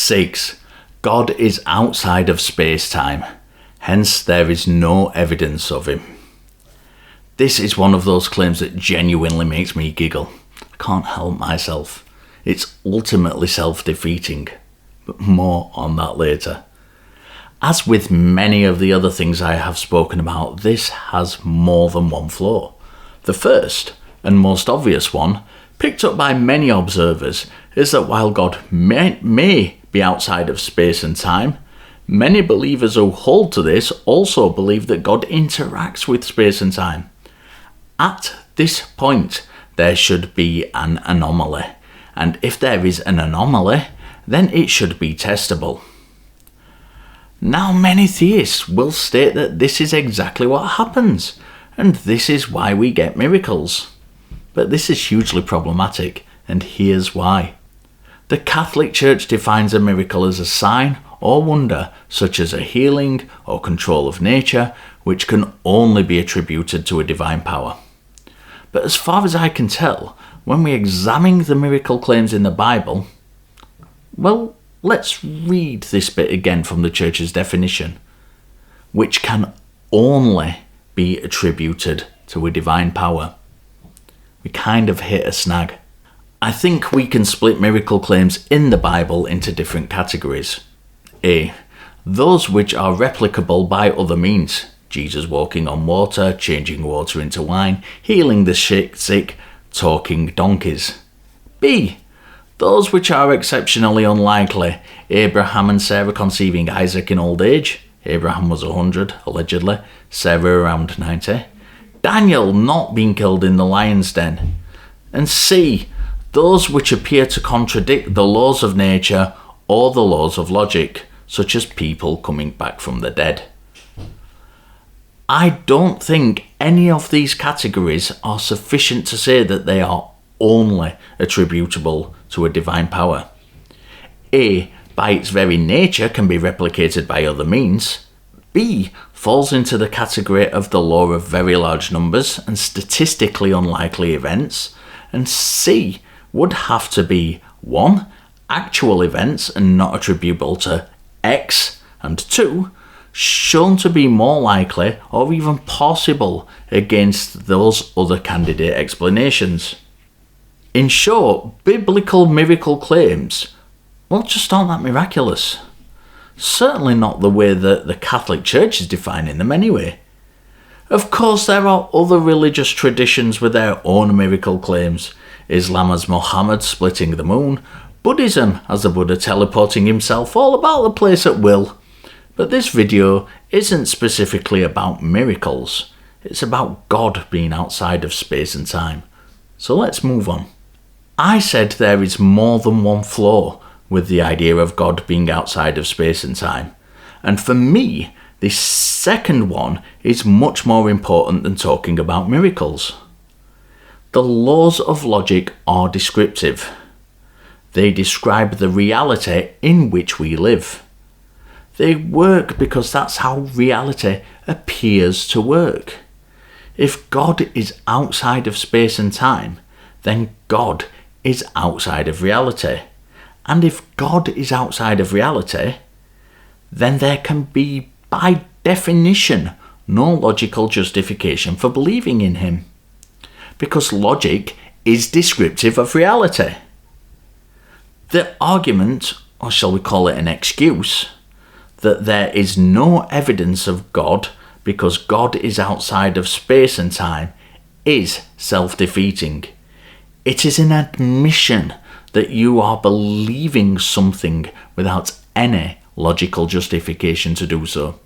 6. God is outside of space-time, hence there is no evidence of him. This is one of those claims that genuinely makes me giggle. I can't help myself. It's ultimately self-defeating, but more on that later. As with many of the other things I have spoken about, this has more than one flaw. The first, and most obvious one, picked up by many observers, is that while God may be outside of space and time, many believers who hold to this also believe that God interacts with space and time. At this point, there should be an anomaly, and if there is an anomaly, then it should be testable. Now, many theists will state that this is exactly what happens, and this is why we get miracles. But this is hugely problematic, and here's why. The Catholic Church defines a miracle as a sign or wonder, such as a healing or control of nature, which can only be attributed to a divine power. But as far as I can tell, when we examine the miracle claims in the Bible, well, let's read this bit again from the Church's definition, which can only be attributed to a divine power. We kind of hit a snag. I think we can split miracle claims in the Bible into different categories. A. Those which are replicable by other means. Jesus walking on water, changing water into wine, healing the sick, talking donkeys. B. Those which are exceptionally unlikely. Abraham and Sarah conceiving Isaac in old age. Abraham was 100, allegedly. Sarah around 90. Daniel not being killed in the lion's den. And C. Those which appear to contradict the laws of nature or the laws of logic, such as people coming back from the dead. I don't think any of these categories are sufficient to say that they are only attributable to a divine power. A, by its very nature, can be replicated by other means. B, falls into the category of the law of very large numbers and statistically unlikely events. And C would have to be 1, actual events and not attributable to X, and 2, shown to be more likely or even possible against those other candidate explanations. In short, biblical miracle claims, well, just aren't that miraculous. Certainly not the way that the Catholic Church is defining them anyway. Of course, there are other religious traditions with their own miracle claims. Islam has Muhammad splitting the moon, Buddhism has the Buddha teleporting himself all about the place at will. But this video isn't specifically about miracles, it's about God being outside of space and time. So let's move on. I said there is more than one flaw with the idea of God being outside of space and time. And for me, this second one is much more important than talking about miracles. The laws of logic are descriptive. They describe the reality in which we live. They work because that's how reality appears to work. If God is outside of space and time, then God is outside of reality. And if God is outside of reality, then there can be, by definition, no logical justification for believing in him. Because logic is descriptive of reality. The argument, or shall we call it an excuse, that there is no evidence of God because God is outside of space and time is self-defeating. It is an admission that you are believing something without any logical justification to do so.